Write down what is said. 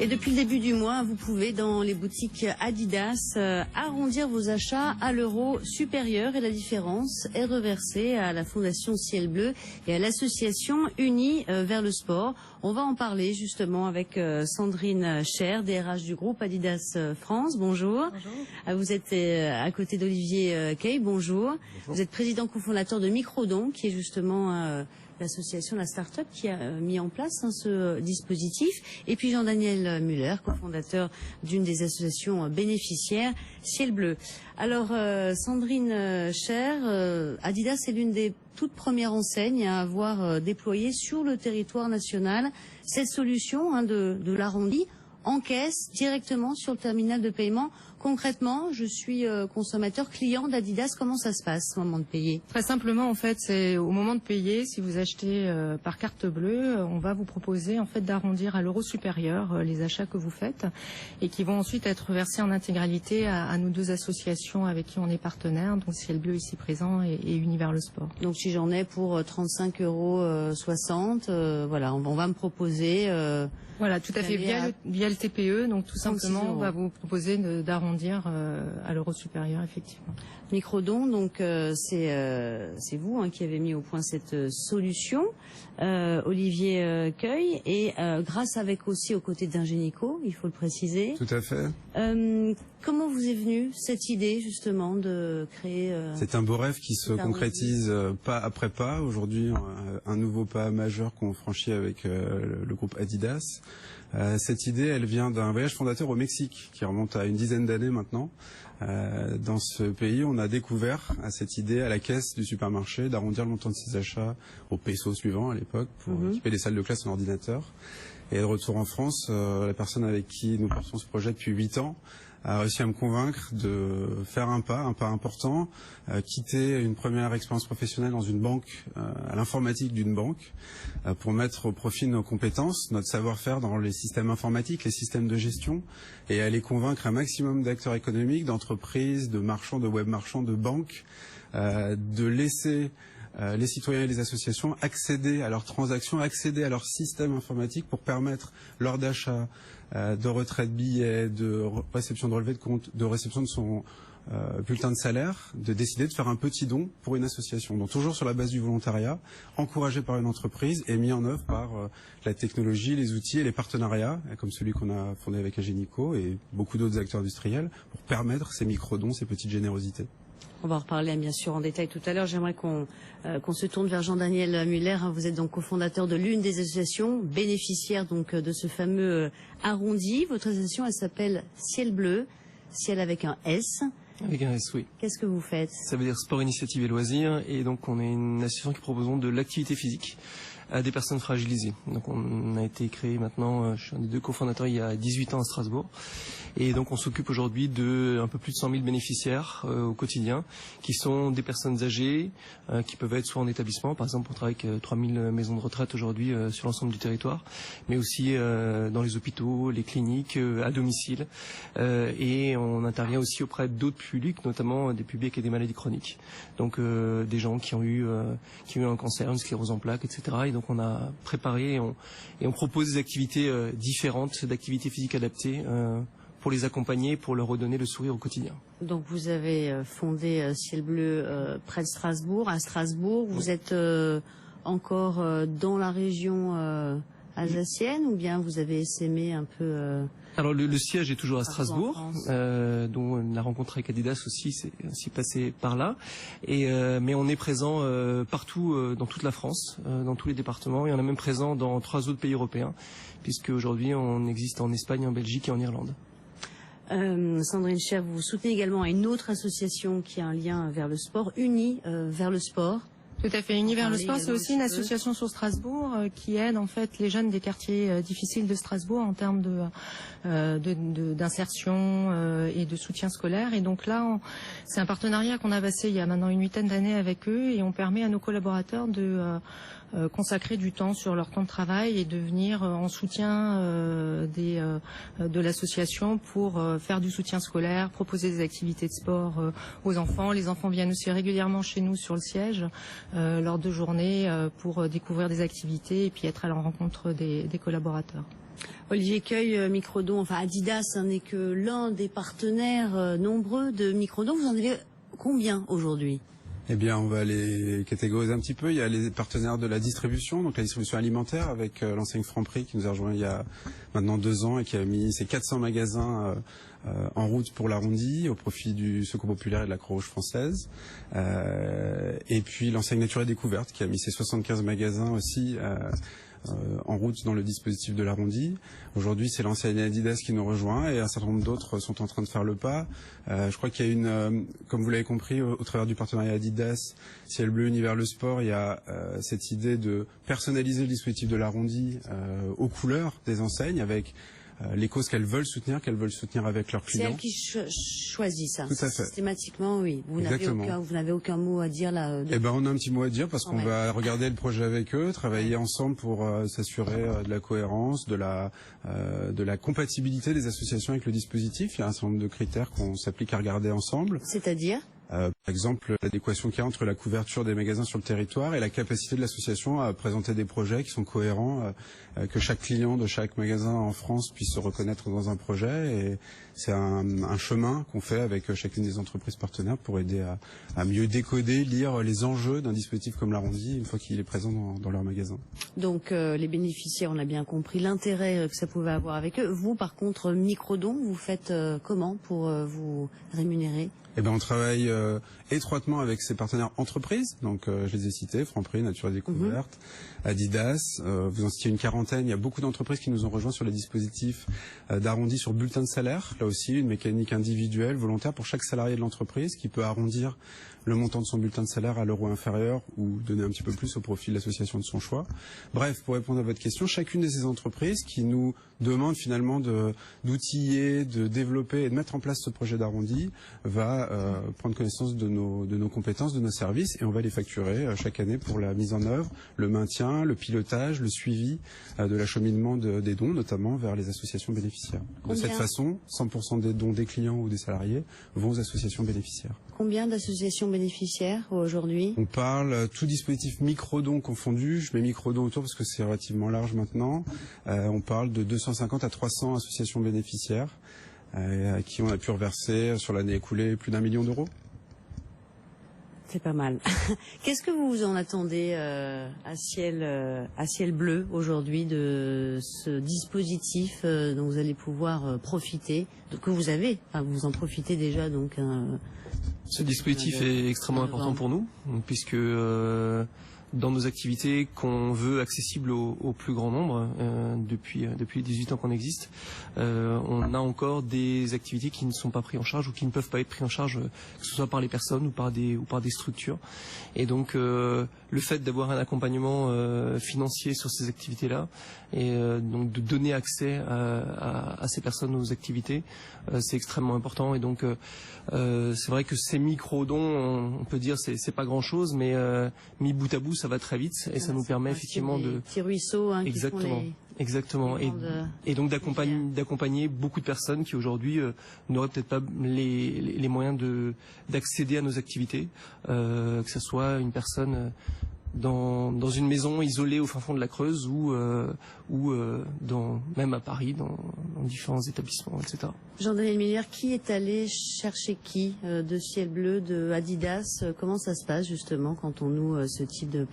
Et depuis le début du mois, vous pouvez dans les boutiques Adidas arrondir vos achats à l'euro supérieur et la différence est reversée à la Fondation Ciel Bleu et à l'association Unis vers le sport. On va en parler justement avec Sandrine Cher, DRH du groupe Adidas France. Bonjour. Bonjour. Vous êtes à côté d'Olivier Kay. Bonjour. Bonjour. Vous êtes président cofondateur de Microdon, qui est justement l'association, la start-up qui a mis en place ce dispositif. Et puis Jean-Daniel Muller, cofondateur d'une des associations bénéficiaires, Ciel Bleu. Alors, Sandrine Cher, Adidas est l'une des toutes premières enseignes à avoir déployé sur le territoire national cette solution de l'arrondi en caisse directement sur le terminal de paiement. Concrètement, je suis consommateur client d'Adidas. Comment ça se passe au moment de payer? Très simplement, en fait, c'est au moment de payer, si vous achetez par carte bleue, on va vous proposer en fait d'arrondir à l'euro supérieur les achats que vous faites et qui vont ensuite être versés en intégralité à nos deux associations avec qui on est partenaire, donc Ciel Bleu ici présent et Unis vers le sport. Donc si j'en ai pour 35,60 €, voilà, on va me proposer. Voilà, tout à fait, via le TPE, donc tout simplement, on va vous proposer d'arrondir à l'euro supérieur, effectivement. Microdon, donc c'est vous qui avez mis au point cette solution, Olivier Kay, et grâce avec aussi aux côtés d'Ingenico, il faut le préciser. Tout à fait. Comment vous est venue cette idée justement de créer C'est un beau rêve qui se concrétise pas après pas. Aujourd'hui, un nouveau pas majeur qu'on franchit avec le groupe Adidas. Cette idée, elle vient d'un voyage fondateur au Mexique qui remonte à une dizaine d'années maintenant. Dans ce pays, on a découvert cette idée à la caisse du supermarché d'arrondir le montant de ses achats au peso suivant à l'époque pour équiper les salles de classe en ordinateur. Et de retour en France, la personne avec qui nous portons ce projet depuis 8 ans a réussi à me convaincre de faire un pas important, quitter une première expérience professionnelle dans une banque, à l'informatique d'une banque, pour mettre au profit nos compétences, notre savoir-faire dans les systèmes informatiques, les systèmes de gestion, et aller convaincre un maximum d'acteurs économiques, d'entreprises, de marchands, de web marchands, de banques, de laisser les citoyens et les associations accéder à leurs transactions, accéder à leur système informatique pour permettre lors d'achat, de retrait de billets, de réception de relevé de compte, de réception de son bulletin de salaire, de décider de faire un petit don pour une association. Donc toujours sur la base du volontariat, encouragé par une entreprise et mis en œuvre par la technologie, les outils et les partenariats, comme celui qu'on a fondé avec Ingenico et beaucoup d'autres acteurs industriels, pour permettre ces micro-dons, ces petites générosités. On va en reparler bien sûr en détail tout à l'heure. J'aimerais qu'on se tourne vers Jean-Daniel Muller. Vous êtes donc cofondateur de l'une des associations bénéficiaires donc de ce fameux arrondi. Votre association, elle s'appelle Ciel Bleu, Ciel avec un S. Avec un S, oui. Qu'est-ce que vous faites? Ça veut dire sport, initiative et loisirs. Et donc on est une association qui propose de l'activité physique à des personnes fragilisées. Donc on a été créé maintenant, je suis un des deux cofondateurs il y a 18 ans à Strasbourg. Et donc on s'occupe aujourd'hui de un peu plus de 100 000 bénéficiaires au quotidien, qui sont des personnes âgées, qui peuvent être soit en établissement, par exemple on travaille avec 3000 maisons de retraite aujourd'hui sur l'ensemble du territoire, mais aussi dans les hôpitaux, les cliniques, à domicile. Et on intervient aussi auprès d'autres publics, notamment des publics et des maladies chroniques. Donc des gens qui ont eu un cancer, une sclérose en plaques, etc. Et donc on a préparé et on propose des activités différentes, d'activités physiques adaptées pour les accompagner, pour leur redonner le sourire au quotidien. Donc vous avez fondé Ciel Bleu près de Strasbourg, à Strasbourg. Vous êtes encore dans la région alsacienne ou bien vous avez essaimé un peu Alors le siège est toujours à Strasbourg, dont la rencontre avec Adidas aussi s'est ainsi passée par là. Mais on est présent partout dans toute la France, dans tous les départements, et on est même présent dans 3 autres pays européens, puisque aujourd'hui on existe en Espagne, en Belgique et en Irlande. Sandrine Cher, vous soutenez également une autre association qui a un lien vers le sport, Unis vers le sport. Tout à fait. Unis vers le sport, c'est aussi une association sur Strasbourg qui aide en fait les jeunes des quartiers difficiles de Strasbourg en termes d'insertion et de soutien scolaire. Et donc là, c'est un partenariat qu'on a passé il y a maintenant une 8aine d'années avec eux, et on permet à nos collaborateurs de consacrer du temps sur leur temps de travail et de venir en soutien de l'association pour faire du soutien scolaire, proposer des activités de sport aux enfants. Les enfants viennent aussi régulièrement chez nous sur le siège lors de journées pour découvrir des activités et puis être à la rencontre des collaborateurs. Olivier Cueil, Microdon, enfin Adidas n'est que l'un des partenaires nombreux de Microdon. Vous en avez combien aujourd'hui ? Eh bien, on va les catégoriser un petit peu. Il y a les partenaires de la distribution, donc la distribution alimentaire avec l'enseigne Franprix qui nous a rejoint il y a maintenant 2 ans et qui a mis ses 400 magasins en route pour l'Arrondi au profit du Secours populaire et de la Croix-Rouge française. Et puis l'enseigne Nature et Découverte qui a mis ses 75 magasins aussi en route dans le dispositif de l'Arrondi. Aujourd'hui, c'est l'enseigne Adidas qui nous rejoint et un certain nombre d'autres sont en train de faire le pas. Je crois qu'il y a comme vous l'avez compris, au travers du partenariat Adidas, Ciel Bleu, Univers le Sport, il y a cette idée de personnaliser le dispositif de l'Arrondi aux couleurs des enseignes avec les causes qu'elles veulent soutenir avec leurs clients. C'est elles qui choisissent ça. Tout à fait. Systématiquement, oui. Vous n'avez aucun mot à dire là. Eh ben, on a un petit mot à dire parce qu'on va regarder le projet avec eux, travailler ensemble pour s'assurer de la cohérence, de la compatibilité des associations avec le dispositif. Il y a un certain nombre de critères qu'on s'applique à regarder ensemble. C'est-à-dire ? Par exemple, l'adéquation qu'il y a entre la couverture des magasins sur le territoire et la capacité de l'association à présenter des projets qui sont cohérents, que chaque client de chaque magasin en France puisse se reconnaître dans un projet. Et c'est un chemin qu'on fait avec chacune des entreprises partenaires pour aider à mieux décoder, lire les enjeux d'un dispositif comme l'Arrondi une fois qu'il est présent dans leur magasin. Donc les bénéficiaires, on a bien compris l'intérêt que ça pouvait avoir avec eux. Vous, par contre, Microdon, vous faites comment pour vous rémunérer ? Eh ben, on travaille étroitement avec ses partenaires entreprises. Donc, je les ai cités, Franprix, Nature et Découverte, Adidas. Vous en citez une quarantaine. Il y a beaucoup d'entreprises qui nous ont rejoints sur les dispositifs d'arrondi sur bulletin de salaire. Là aussi, une mécanique individuelle, volontaire pour chaque salarié de l'entreprise qui peut arrondir le montant de son bulletin de salaire à l'euro inférieur ou donner un petit peu plus au profit de l'association de son choix. Bref, pour répondre à votre question, chacune de ces entreprises qui nous demande finalement d'outiller, de développer et de mettre en place ce projet d'arrondi va prendre connaissance de nos compétences, de nos services et on va les facturer chaque année pour la mise en œuvre, le maintien, le pilotage, le suivi de l'acheminement des dons, notamment vers les associations bénéficiaires. De cette façon, 100% des dons des clients ou des salariés vont aux associations bénéficiaires. Combien d'associations bénéficiaires aujourd'hui ? On parle tout dispositif microdon confondu. Je mets microdon autour parce que c'est relativement large maintenant. On parle de 250 à 300 associations bénéficiaires à qui on a pu reverser sur l'année écoulée plus d'1 million d'euros. C'est pas mal. Qu'est-ce que vous en attendez à ciel bleu aujourd'hui de ce dispositif dont vous allez pouvoir profiter, que vous avez, enfin vous en profitez déjà donc. Ce dispositif est extrêmement important pour nous, puisque dans nos activités qu'on veut accessibles au plus grand nombre, depuis les 18 ans qu'on existe, on a encore des activités qui ne sont pas prises en charge ou qui ne peuvent pas être prises en charge, que ce soit par les personnes ou par des structures. Et donc le fait d'avoir un accompagnement financier sur ces activités-là et donc de donner accès à ces personnes aux activités, c'est extrêmement important. Et donc c'est vrai que ces micro-dons, on peut dire c'est pas grand-chose, mais mis bout à bout, ça va très vite et ça nous permet effectivement de petits ruisseaux exactement et donc d'accompagner beaucoup de personnes qui aujourd'hui n'auraient peut-être pas les moyens d'accéder à nos activités, que ce soit une personne dans une maison isolée au fin fond de la Creuse ou même à Paris dans différents établissements, etc. Jean-Daniel Miller, qui est allé chercher qui de Ciel Bleu, de Adidas? Comment ça se passe justement quand on noue ce type de